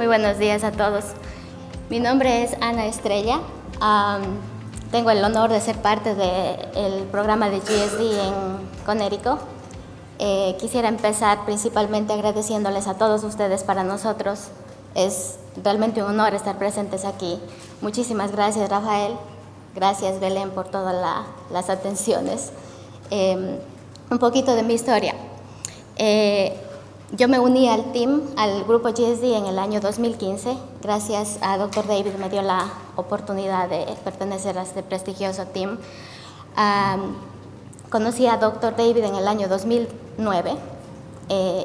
Muy buenos días a todos. Mi nombre es Ana Estrella. Tengo el honor de ser parte del programa de GSD en Connecticut. Quisiera empezar principalmente agradeciéndoles a todos ustedes. Para nosotros es realmente un honor estar presentes aquí. Muchísimas gracias, Rafael. Gracias, Belén, por todas las atenciones. Un poquito de mi historia. Yo me uní al grupo GSD en el año 2015. Gracias a Dr. David me dio la oportunidad de pertenecer a este prestigioso team. Conocí a Dr. David en el año 2009,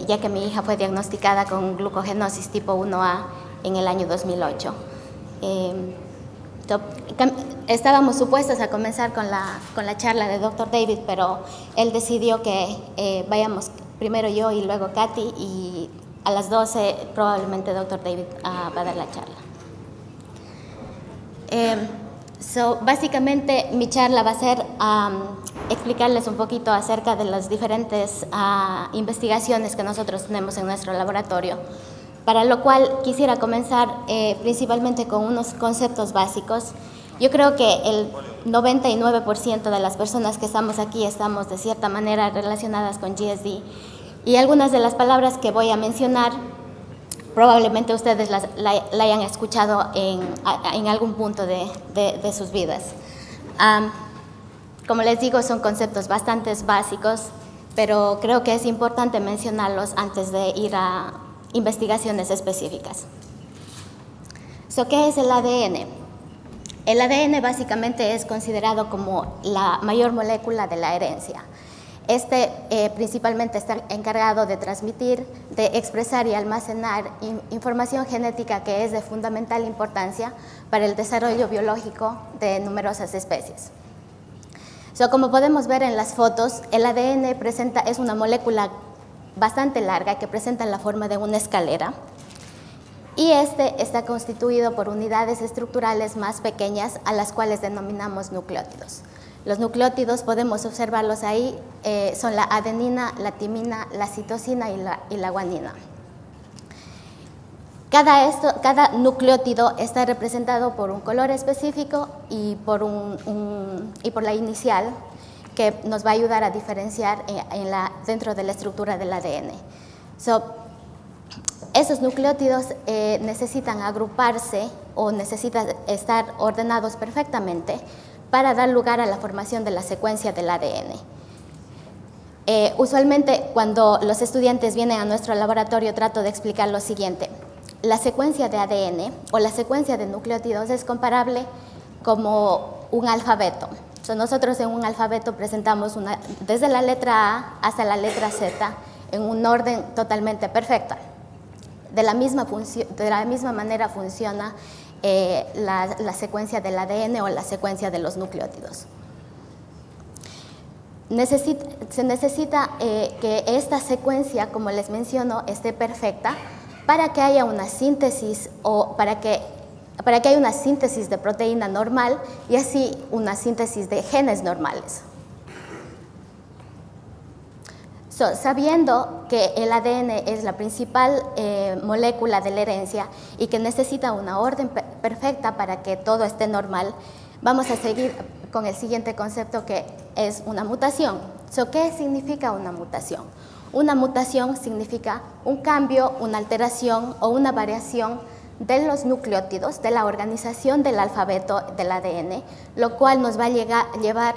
ya que mi hija fue diagnosticada con glucogenosis tipo 1A en el año 2008. Estábamos supuestos a comenzar con la charla de Dr. David, pero él decidió que vayamos primero yo y luego Katy, y a las 12 probablemente Dr. David va a dar la charla. Básicamente mi charla va a ser explicarles un poquito acerca de las diferentes investigaciones que nosotros tenemos en nuestro laboratorio, para lo cual quisiera comenzar principalmente con unos conceptos básicos. Yo creo que el 99% de las personas que estamos aquí estamos de cierta manera relacionadas con GSD, y algunas de las palabras que voy a mencionar probablemente ustedes la hayan escuchado en algún punto de sus vidas. Como les digo, son conceptos bastante básicos, pero creo que es importante mencionarlos antes de ir a investigaciones específicas. ¿Qué es el ADN? El ADN básicamente es considerado como la mayor molécula de la herencia. Principalmente está encargado de transmitir, de expresar y almacenar información genética que es de fundamental importancia para el desarrollo biológico de numerosas especies. Como podemos ver en las fotos, el ADN es una molécula bastante larga que presenta la forma de una escalera, y está constituido por unidades estructurales más pequeñas a las cuales denominamos nucleótidos. Los nucleótidos podemos observarlos ahí, son la adenina, la timina, la citosina y la guanina. Cada nucleótido está representado por un color específico y por la inicial, que nos va a ayudar a diferenciar dentro de la estructura del ADN. Esos nucleótidos necesitan agruparse o necesitan estar ordenados perfectamente para dar lugar a la formación de la secuencia del ADN. Usualmente, cuando los estudiantes vienen a nuestro laboratorio, trato de explicar lo siguiente. La secuencia de ADN o la secuencia de nucleótidos es comparable como un alfabeto. Nosotros en un alfabeto presentamos desde la letra A hasta la letra Z en un orden totalmente perfecto. De la misma manera funciona la secuencia del ADN o la secuencia de los nucleótidos. Se necesita que esta secuencia, como les menciono, esté perfecta para que haya una síntesis para que haya una síntesis de proteína normal y así una síntesis de genes normales. Sabiendo que el ADN es la principal molécula de la herencia y que necesita una orden perfecta para que todo esté normal, vamos a seguir con el siguiente concepto, que es una mutación. ¿Qué significa una mutación? Una mutación significa un cambio, una alteración o una variación de los nucleótidos, de la organización del alfabeto del ADN, lo cual nos va a llevar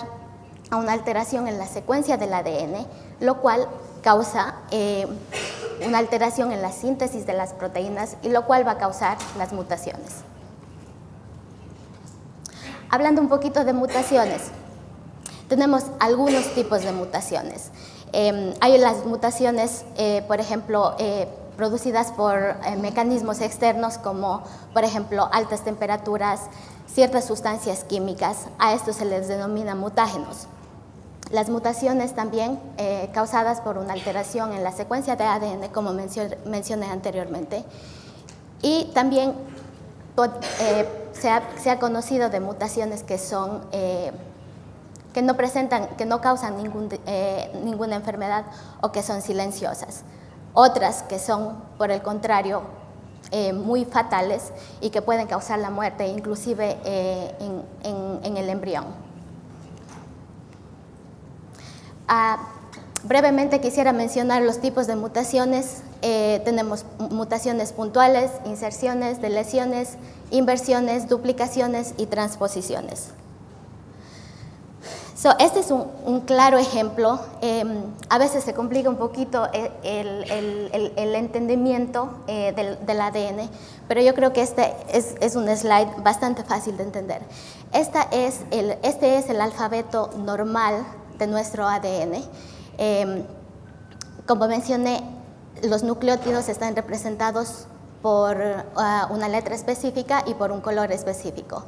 a una alteración en la secuencia del ADN, lo cual causa una alteración en la síntesis de las proteínas y lo cual va a causar las mutaciones. Hablando un poquito de mutaciones, tenemos algunos tipos de mutaciones. Hay las mutaciones, por ejemplo, producidas por mecanismos externos como, por ejemplo, altas temperaturas, ciertas sustancias químicas. A estos se les denomina mutágenos. Las mutaciones también causadas por una alteración en la secuencia de ADN, como mencioné anteriormente. Y también se ha conocido de mutaciones que no causan ninguna enfermedad o que son silenciosas. Otras que son, por el contrario, muy fatales y que pueden causar la muerte, inclusive en el embrión. Brevemente quisiera mencionar los tipos de mutaciones. Tenemos mutaciones puntuales, inserciones, deleciones, inversiones, duplicaciones y transposiciones. Este es un claro ejemplo. A veces se complica un poquito el entendimiento del ADN, pero yo creo que este es un slide bastante fácil de entender. Este es el alfabeto normal de nuestro ADN. Como mencioné, los nucleótidos están representados por una letra específica y por un color específico.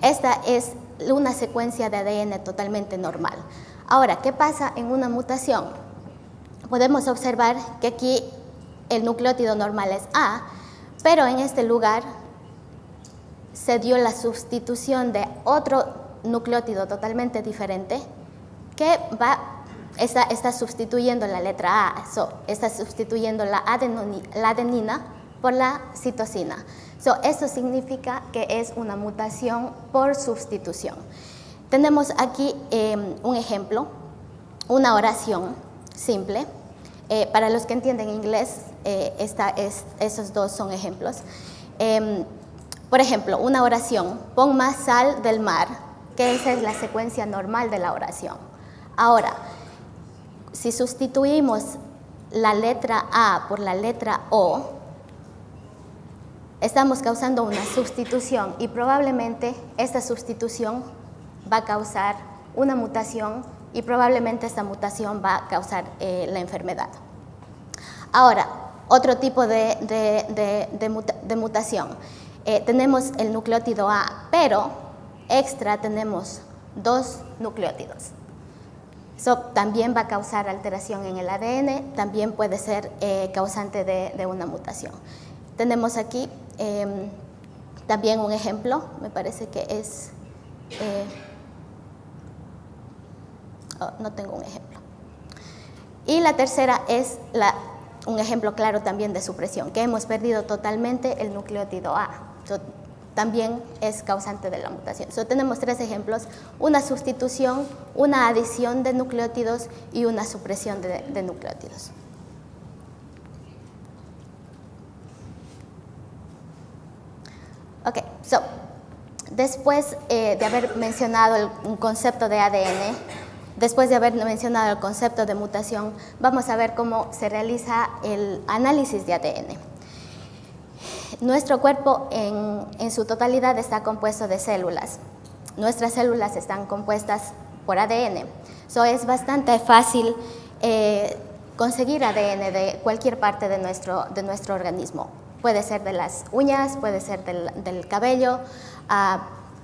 Esta es una secuencia de ADN totalmente normal. Ahora, ¿qué pasa en una mutación? Podemos observar que aquí el nucleótido normal es A, pero en este lugar se dio la sustitución de otro nucleótido totalmente diferente que está sustituyendo la letra A, está sustituyendo la adenina por la citosina. Eso significa que es una mutación por sustitución. Tenemos aquí un ejemplo, una oración simple. Para los que entienden inglés, esos dos son ejemplos. Por ejemplo, una oración, pon más sal del mar, que esa es la secuencia normal de la oración. Ahora, si sustituimos la letra A por la letra O, estamos causando una sustitución y probablemente esta sustitución va a causar una mutación y probablemente esta mutación va a causar la enfermedad. Ahora, otro tipo de mutación. Tenemos el nucleótido A, pero extra tenemos 2 nucleótidos. También va a causar alteración en el ADN, también puede ser causante de una mutación. Tenemos aquí también un ejemplo, me parece que es... no tengo un ejemplo. Y la tercera es un ejemplo claro también de supresión, que hemos perdido totalmente el nucleótido A. También es causante de la mutación. Tenemos 3 ejemplos, una sustitución, una adición de nucleótidos y una supresión de nucleótidos. Ok, después de haber mencionado un concepto de ADN, después de haber mencionado el concepto de mutación, vamos a ver cómo se realiza el análisis de ADN. Nuestro cuerpo en su totalidad está compuesto de células. Nuestras células están compuestas por ADN. Es bastante fácil conseguir ADN de cualquier parte de nuestro organismo. Puede ser de las uñas, puede ser del cabello,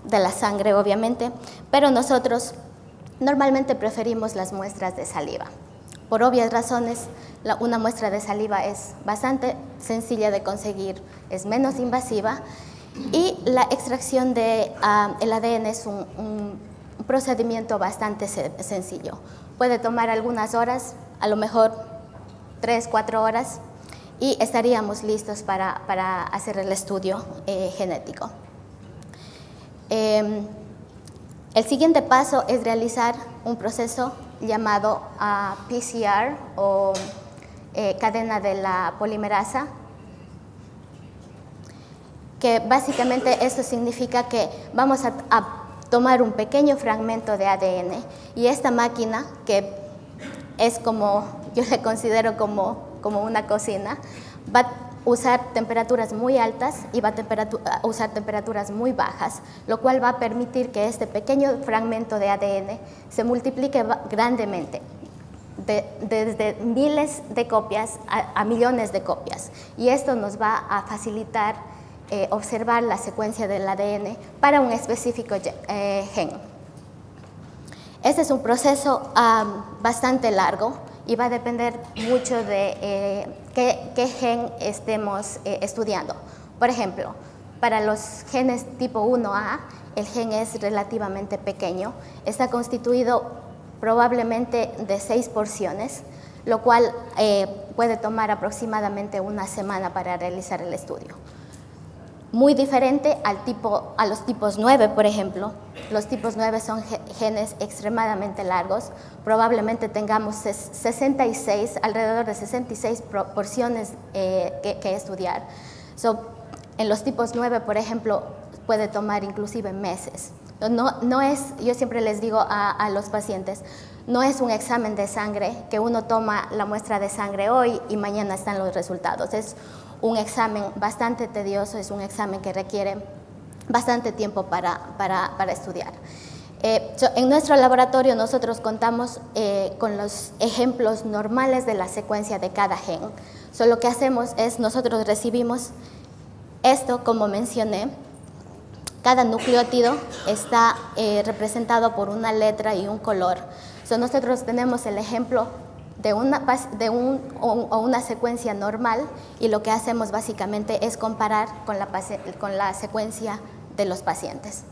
de la sangre obviamente, pero nosotros normalmente preferimos las muestras de saliva. Por obvias razones, una muestra de saliva es bastante sencilla de conseguir, es menos invasiva y la extracción del ADN es un procedimiento bastante sencillo. Puede tomar algunas horas, a lo mejor 3-4 horas, y estaríamos listos para hacer el estudio genético. El siguiente paso es realizar un proceso llamado PCR o cadena de la polimerasa, que básicamente esto significa que vamos a tomar un pequeño fragmento de ADN y esta máquina, que es como, yo le considero como una cocina, va a usar temperaturas muy altas y va a usar temperaturas muy bajas, lo cual va a permitir que este pequeño fragmento de ADN se multiplique grandemente, desde miles de copias a millones de copias. Y esto nos va a facilitar observar la secuencia del ADN para un específico gen. Este es un proceso bastante largo y va a depender mucho de qué gen estemos estudiando. Por ejemplo, para los genes tipo 1A, el gen es relativamente pequeño, está constituido probablemente de 6 porciones. lo cual puede tomar aproximadamente una semana para realizar el estudio. Muy diferente a los tipos 9, por ejemplo. Los tipos 9 son genes extremadamente largos. Probablemente tengamos 66, alrededor de 66 porciones que estudiar. En los tipos 9, por ejemplo, puede tomar inclusive meses. No es, yo siempre les digo a los pacientes, no es un examen de sangre que uno toma la muestra de sangre hoy y mañana están los resultados. Es un examen bastante tedioso, es un examen que requiere bastante tiempo para estudiar. En nuestro laboratorio nosotros contamos con los ejemplos normales de la secuencia de cada gen. Lo que hacemos es, nosotros recibimos esto, como mencioné, cada nucleótido está representado por una letra y un color. Nosotros tenemos el ejemplo de una secuencia normal y lo que hacemos básicamente es comparar con la secuencia de los pacientes.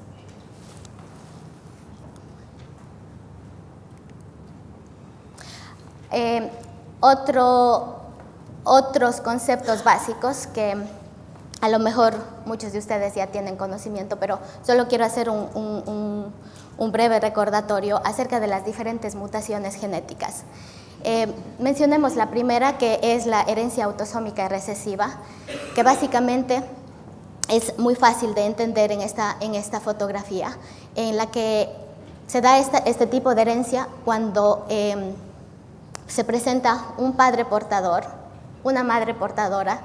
Otros conceptos básicos que a lo mejor muchos de ustedes ya tienen conocimiento, pero solo quiero hacer un breve recordatorio acerca de las diferentes mutaciones genéticas. Mencionemos la primera, que es la herencia autosómica recesiva, que básicamente es muy fácil de entender en esta fotografía, en la que se da este tipo de herencia cuando se presenta un padre portador, una madre portadora,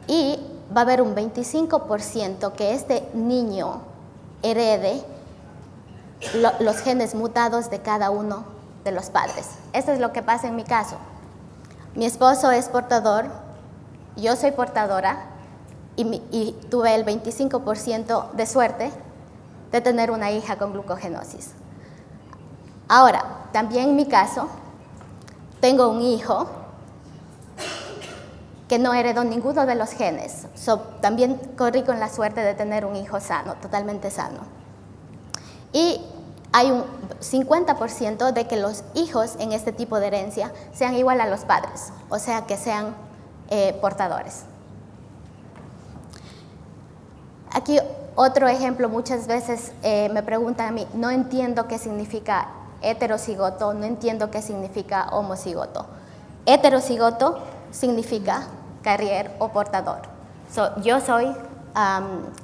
y va a haber un 25% que este niño herede los genes mutados de cada uno de los padres. Esto es lo que pasa en mi caso. Mi esposo es portador, yo soy portadora y tuve el 25% de suerte de tener una hija con glucogenosis. Ahora, también en mi caso, tengo un hijo que no heredó ninguno de los genes. También corrí con la suerte de tener un hijo sano, totalmente sano. Y hay un 50% de que los hijos en este tipo de herencia sean igual a los padres, o sea, que sean portadores. Aquí otro ejemplo, muchas veces me preguntan a mí, no entiendo qué significa heterocigoto, no entiendo qué significa homocigoto. Heterocigoto significa carrier o portador. Yo soy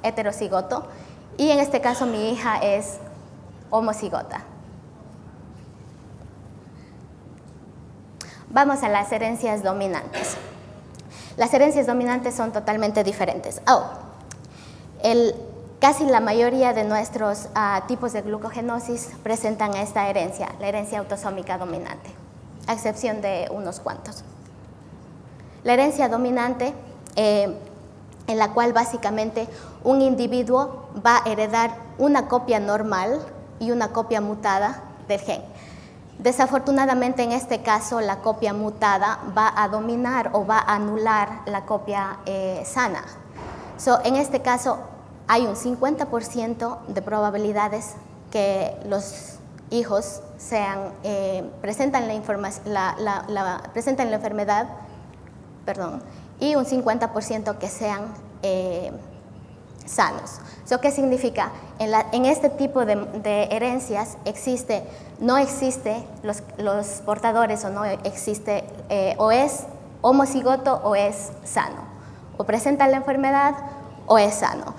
heterocigoto y en este caso mi hija es homocigota. Vamos a las herencias dominantes. Las herencias dominantes son totalmente diferentes. Casi la mayoría de nuestros tipos de glucogenosis presentan esta herencia, la herencia autosómica dominante, a excepción de unos cuantos. La herencia dominante, en la cual básicamente un individuo va a heredar una copia normal y una copia mutada del gen. Desafortunadamente, en este caso, la copia mutada va a dominar o va a anular la copia sana. En este caso, hay un 50% de probabilidades que los hijos presentan la enfermedad, y un 50% que sean sanos. ¿Qué significa? En este tipo de herencias no existe los portadores, o no existe, o es homocigoto o es sano, o presenta la enfermedad o es sano.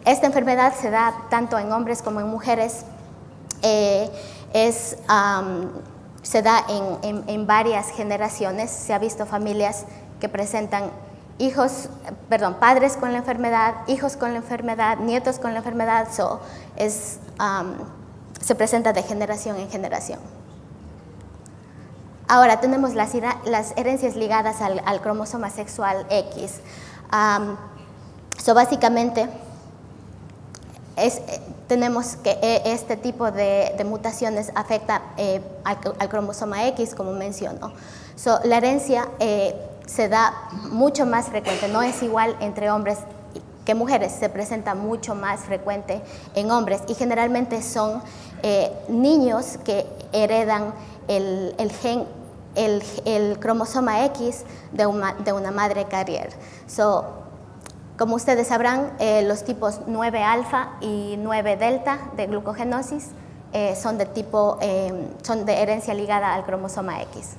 Esta enfermedad se da tanto en hombres como en mujeres. Se da en varias generaciones. Se ha visto familias que presentan padres con la enfermedad, hijos con la enfermedad, nietos con la enfermedad. Se presenta de generación en generación. Ahora tenemos las herencias ligadas al cromosoma sexual X. Básicamente, tenemos que este tipo de mutaciones afecta al cromosoma X, como menciono. La herencia se da mucho más frecuente, no es igual entre hombres que mujeres, se presenta mucho más frecuente en hombres y generalmente son niños que heredan el cromosoma X de una madre carrier. Como ustedes sabrán, los tipos 9 alfa y 9 delta de glucogenosis son de herencia ligada al cromosoma X.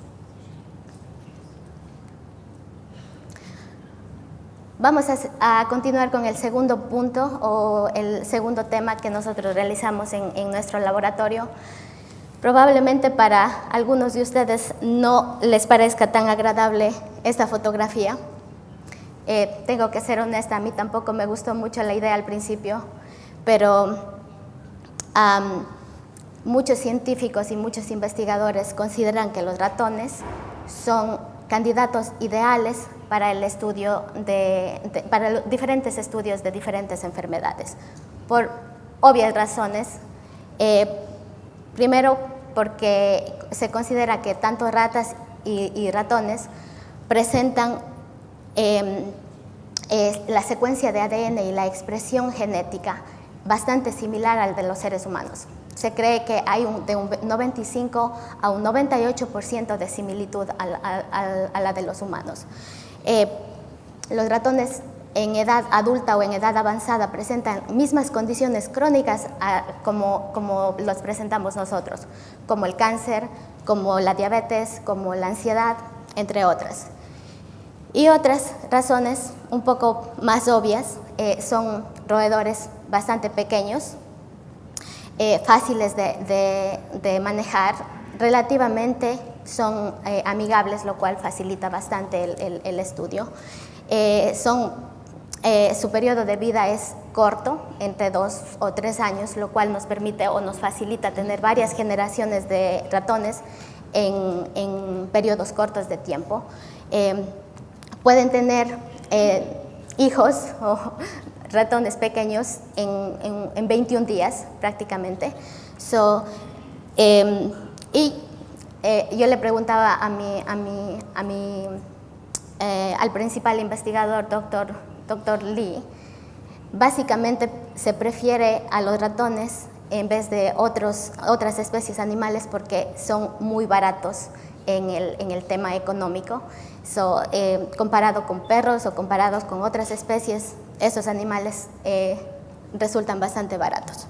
Vamos a continuar con el segundo punto o el segundo tema que nosotros realizamos en nuestro laboratorio. Probablemente para algunos de ustedes no les parezca tan agradable esta fotografía. Tengo que ser honesta, a mí tampoco me gustó mucho la idea al principio, pero muchos científicos y muchos investigadores consideran que los ratones son candidatos ideales para el estudio para diferentes estudios de diferentes enfermedades, por obvias razones. Primero, porque se considera que tanto ratas y ratones presentan la secuencia de ADN y la expresión genética bastante similar al de los seres humanos. Se cree que hay de un 95 a un 98% de similitud a la de los humanos. Los ratones en edad adulta o en edad avanzada presentan mismas condiciones crónicas como los presentamos nosotros, como el cáncer, como la diabetes, como la ansiedad, entre otras. Y otras razones un poco más obvias son roedores bastante pequeños, fáciles de manejar, relativamente son amigables, lo cual facilita bastante el estudio. Su periodo de vida es corto, entre 2 o 3 años, lo cual nos permite o nos facilita tener varias generaciones de ratones en periodos cortos de tiempo. Pueden tener hijos o ratones pequeños en 21 días prácticamente. Yo le preguntaba al principal investigador, Dr. Lee, básicamente se prefiere a los ratones en vez de otras especies animales porque son muy baratos en el tema económico. Comparado con perros o comparados con otras especies, esos animales resultan bastante baratos.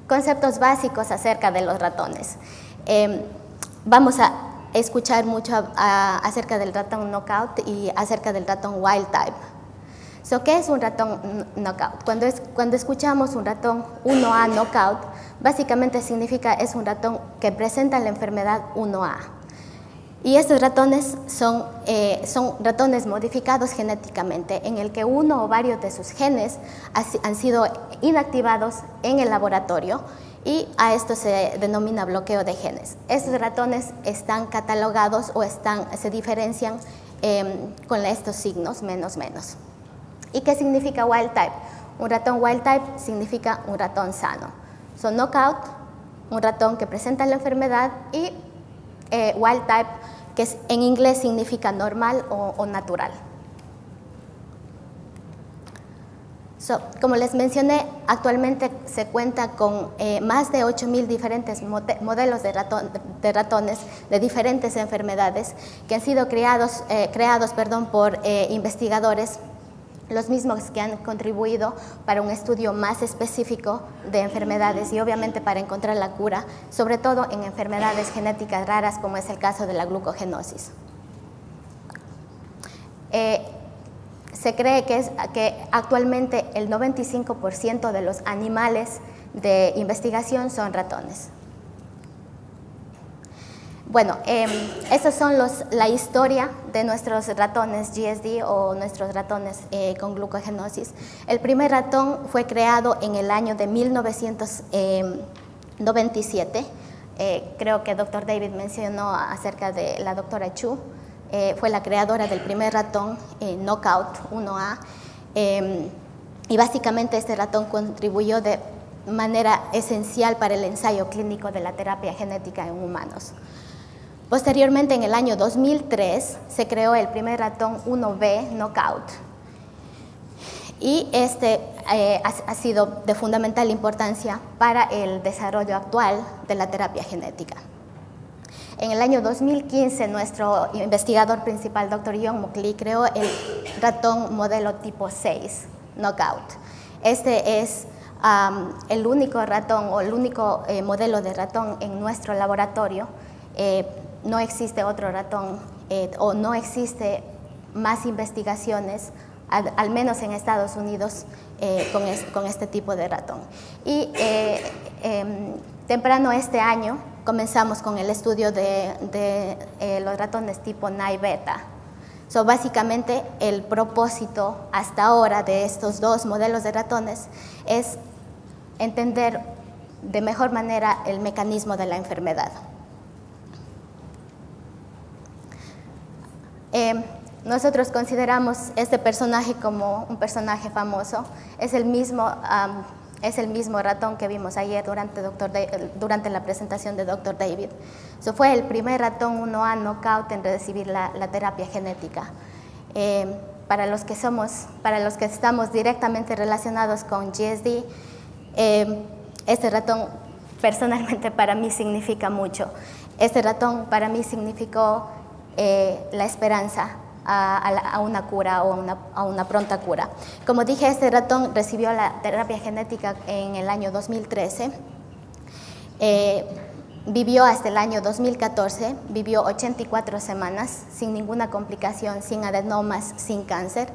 Conceptos básicos acerca de los ratones. Vamos a escuchar mucho acerca del ratón knockout y acerca del ratón wild type. ¿Qué es un ratón knockout? Cuando escuchamos un ratón 1A knockout, básicamente significa es un ratón que presenta la enfermedad 1A. Y estos ratones son ratones modificados genéticamente, en el que uno o varios de sus genes han sido inactivados en el laboratorio, y a esto se denomina bloqueo de genes. Estos ratones están catalogados o se diferencian con estos signos menos. ¿Y qué significa wild type? Un ratón wild type significa un ratón sano. Knockout, un ratón que presenta la enfermedad, y wild type, que en inglés significa normal o natural. Como les mencioné, actualmente se cuenta con más de 8,000 diferentes modelos de ratones de diferentes enfermedades que han sido creados por investigadores, los mismos que han contribuido para un estudio más específico de enfermedades y obviamente para encontrar la cura, sobre todo en enfermedades genéticas raras como es el caso de la glucogenosis. Se cree que actualmente el 95% de los animales de investigación son ratones. Bueno, esas son la historia de nuestros ratones GSD o nuestros ratones con glucogenosis. El primer ratón fue creado en el año de 1997. Creo que el Dr. David mencionó acerca de la doctora Chu. Fue la creadora del primer ratón knockout 1A. Y básicamente este ratón contribuyó de manera esencial para el ensayo clínico de la terapia genética en humanos. Posteriormente, en el año 2003, se creó el primer ratón 1B knockout, Y este ha sido de fundamental importancia para el desarrollo actual de la terapia genética. En el año 2015, nuestro investigador principal, Dr. John Muckley, creó el ratón modelo tipo 6, Knockout. Este es el único ratón o el único modelo de ratón en nuestro laboratorio. No existe otro ratón o no existe más investigaciones, al menos en Estados Unidos, con este tipo de ratón. Y temprano este año comenzamos con el estudio de los ratones tipo NAI-beta. Básicamente, el propósito hasta ahora de estos dos modelos de ratones es entender de mejor manera el mecanismo de la enfermedad. Nosotros consideramos este personaje como un personaje famoso. Es el mismo ratón que vimos ayer durante la presentación de Dr. David. Fue el primer ratón 1A knockout en recibir la terapia genética. Para los que estamos directamente relacionados con GSD, este ratón personalmente para mí significa mucho. Este ratón para mí significó la esperanza a una cura o a una pronta cura. Como dije, este ratón recibió la terapia genética en el año 2013. Vivió hasta el año 2014, vivió 84 semanas sin ninguna complicación, sin adenomas, sin cáncer.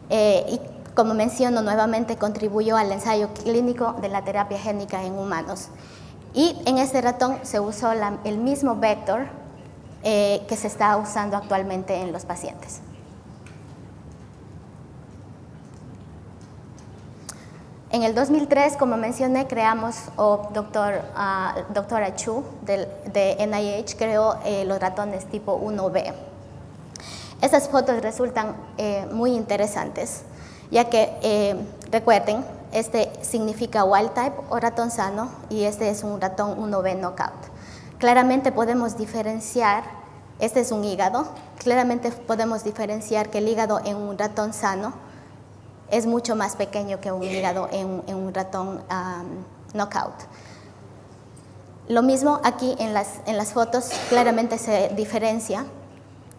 Y como menciono nuevamente, contribuyó al ensayo clínico de la terapia génica en humanos. Y en este ratón se usó el mismo vector que se está usando actualmente en los pacientes. En el 2003, como mencioné, creamos, doctora Chu de NIH creó los ratones tipo 1B. Esas fotos resultan muy interesantes, ya que, recuerden, este significa wild type o ratón sano y este es un ratón 1B knockout. Claramente podemos diferenciar, este es un hígado, claramente podemos diferenciar que el hígado en un ratón sano es mucho más pequeño que un hígado en un ratón knockout. Lo mismo aquí en las fotos, claramente se diferencia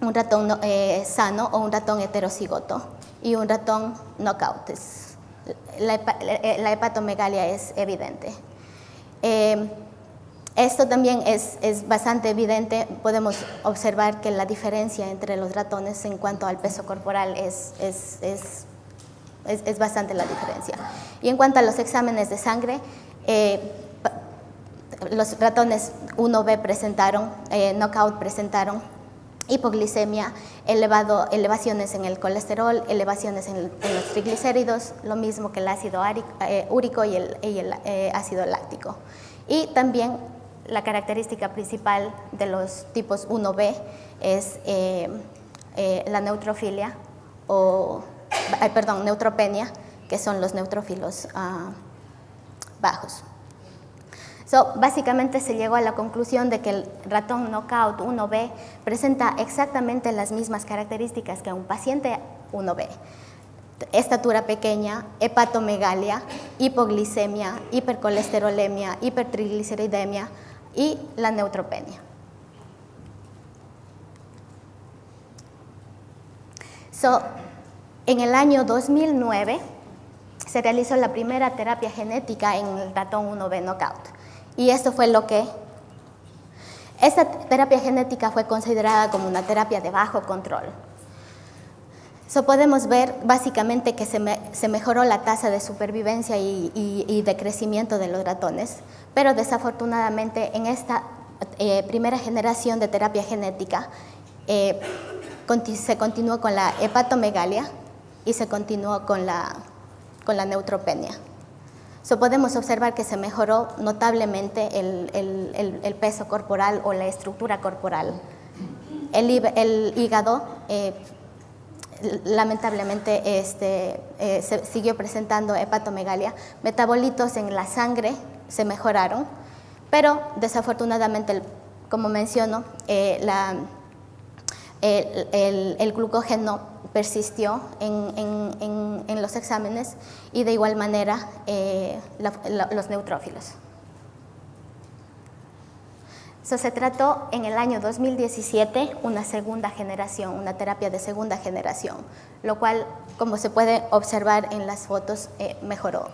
un ratón sano o un ratón heterocigoto y un ratón knockout. La hepatomegalia es evidente. Esto también es bastante evidente. Podemos observar que la diferencia entre los ratones en cuanto al peso corporal es bastante la diferencia. Y en cuanto a los exámenes de sangre, los ratones 1B presentaron, knockout presentaron hipoglicemia, elevaciones en el colesterol, elevaciones en los triglicéridos, lo mismo que el ácido úrico y el ácido láctico. Y también la característica principal de los tipos 1B es la neutrofilia neutropenia, que son los neutrófilos bajos. Básicamente se llegó a la conclusión de que el ratón knockout 1B presenta exactamente las mismas características que un paciente 1B. Estatura pequeña, hepatomegalia, hipoglicemia, hipercolesterolemia, hipertrigliceridemia y la neutropenia. En el año 2009 se realizó la primera terapia genética en el ratón 1B knockout. Y esto fue esta terapia genética fue considerada como una terapia de bajo control. Podemos ver básicamente que se mejoró la tasa de supervivencia y de crecimiento de los ratones, pero desafortunadamente en esta primera generación de terapia genética se continuó con la hepatomegalia y se continuó con la neutropenia. Podemos observar que se mejoró notablemente el peso corporal o la estructura corporal. El hígado, lamentablemente, se siguió presentando hepatomegalia. Metabolitos en la sangre se mejoraron, pero desafortunadamente, como menciono, el glucógeno persistió en los exámenes y de igual manera los neutrófilos. Se trató en el año 2017 una segunda generación, una terapia de segunda generación, lo cual, como se puede observar en las fotos, mejoró.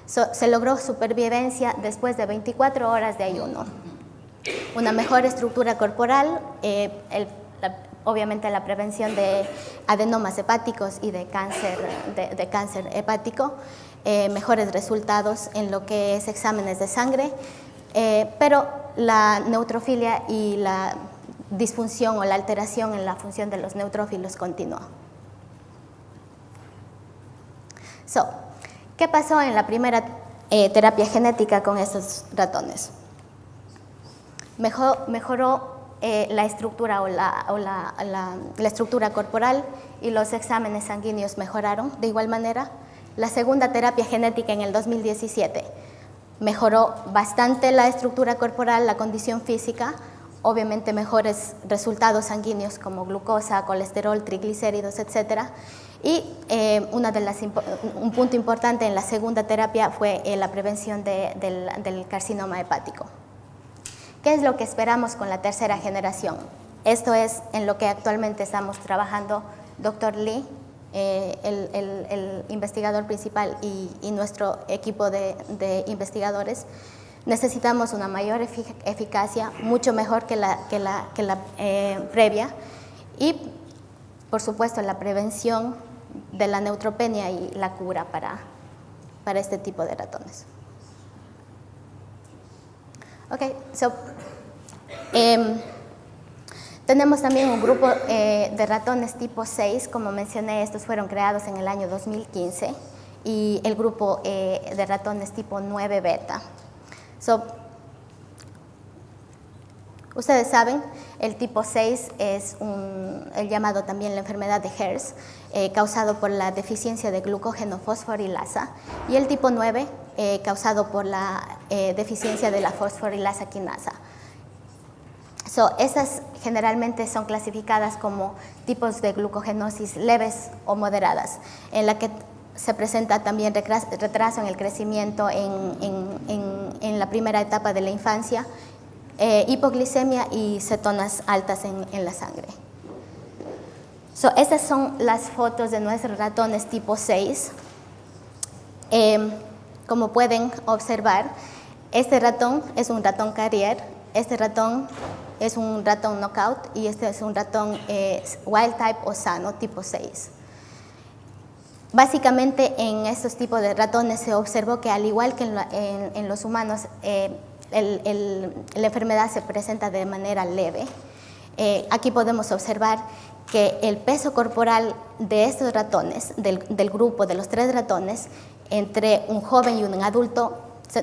Se logró supervivencia después de 24 horas de ayuno, una mejor estructura corporal, obviamente la prevención de adenomas hepáticos y de cáncer hepático, mejores resultados en lo que es exámenes de sangre, pero la neutrofilia y la disfunción o la alteración en la función de los neutrófilos continuó. ¿Qué pasó en la primera terapia genética con estos ratones? Mejoró la estructura la estructura corporal y los exámenes sanguíneos mejoraron de igual manera. La segunda terapia genética en el 2017 mejoró bastante la estructura corporal, la condición física, obviamente mejores resultados sanguíneos como glucosa, colesterol, triglicéridos, etc. Y un punto importante en la segunda terapia fue la prevención del carcinoma hepático. ¿Qué es lo que esperamos con la tercera generación? Esto es en lo que actualmente estamos trabajando Dr. Lee, el investigador principal y nuestro equipo de investigadores. Necesitamos una mayor eficacia, mucho mejor que la previa, y por supuesto la prevención de la neutropenia y la cura para este tipo de ratones. Tenemos también un grupo de ratones tipo 6, como mencioné, estos fueron creados en el año 2015, y el grupo de ratones tipo 9 beta. Ustedes saben, el tipo 6 es el llamado también la enfermedad de HERS, causado por la deficiencia de glucógeno fosforilasa, y el tipo 9 causado por la deficiencia de la fosforilasa quinasa. Esas generalmente son clasificadas como tipos de glucogenosis leves o moderadas, en la que se presenta también retraso en el crecimiento en la primera etapa de la infancia, hipoglicemia y cetonas altas en la sangre. Estas son las fotos de nuestros ratones tipo 6. Como pueden observar, este ratón es un ratón carrier, este ratón es un ratón knockout y este es un ratón wild type o sano tipo 6. Básicamente en estos tipos de ratones se observó que al igual que en los humanos, la enfermedad se presenta de manera leve. Aquí podemos observar que el peso corporal de estos ratones, del grupo de los 3 ratones, entre un joven y un adulto,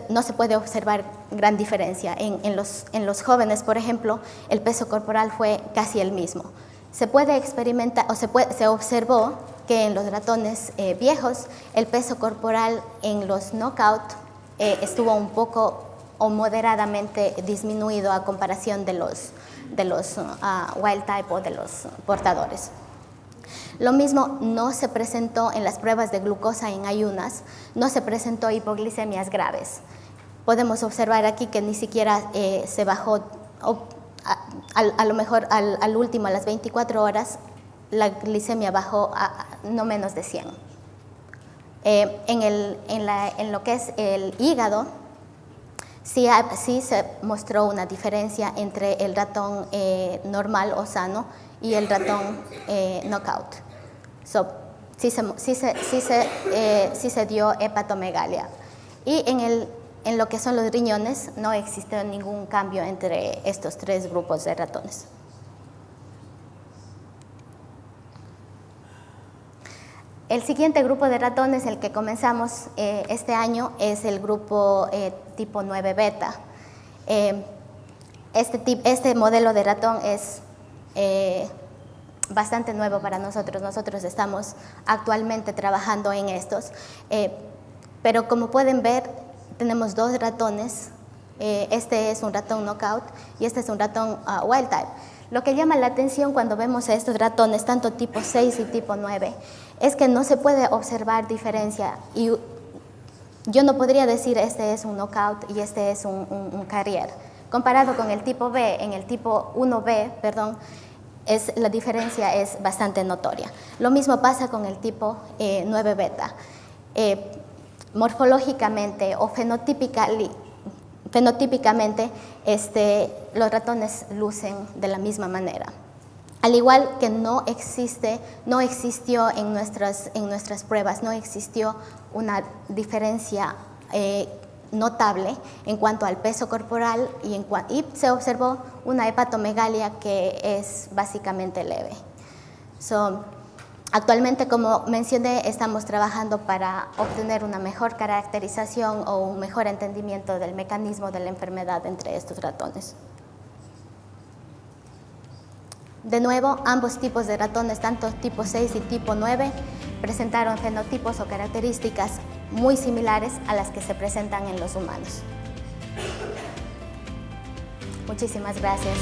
no se puede observar gran diferencia. En los jóvenes, por ejemplo, el peso corporal fue casi el mismo. Se puede experimentar, o se observó que en los ratones viejos, el peso corporal en los knockout estuvo un poco o moderadamente disminuido a comparación de los wild type o de los portadores. Lo mismo no se presentó en las pruebas de glucosa en ayunas, no se presentó hipoglicemias graves. Podemos observar aquí que ni siquiera se bajó, a lo mejor al último, a las 24 horas, la glicemia bajó a no menos de 100. En lo que es el hígado, sí se mostró una diferencia entre el ratón normal o sano y el ratón knockout. Sí se dio hepatomegalia. Y en lo que son los riñones no existió ningún cambio entre estos 3 grupos de ratones. El siguiente grupo de ratones, el que comenzamos este año, es el grupo tipo 9 beta. Este modelo de ratón es bastante nuevo para nosotros. Nosotros estamos actualmente trabajando en estos, pero como pueden ver, tenemos 2 ratones. Este es un ratón knockout y este es un ratón wild type. Lo que llama la atención cuando vemos a estos ratones, tanto tipo 6 y tipo 9, es que no se puede observar diferencia. Y yo no podría decir este es un knockout y este es un carrier. Comparado con el tipo B, en el tipo 1B, perdón, la diferencia es bastante notoria. Lo mismo pasa con el tipo 9 beta. Morfológicamente o fenotípicamente, los ratones lucen de la misma manera. Al igual que no existió en nuestras pruebas, no existió una diferencia notable en cuanto al peso corporal y se observó una hepatomegalia que es básicamente leve. Actualmente, como mencioné, estamos trabajando para obtener una mejor caracterización o un mejor entendimiento del mecanismo de la enfermedad entre estos ratones. De nuevo, ambos tipos de ratones, tanto tipo 6 y tipo 9, presentaron fenotipos o características muy similares a las que se presentan en los humanos. Muchísimas gracias.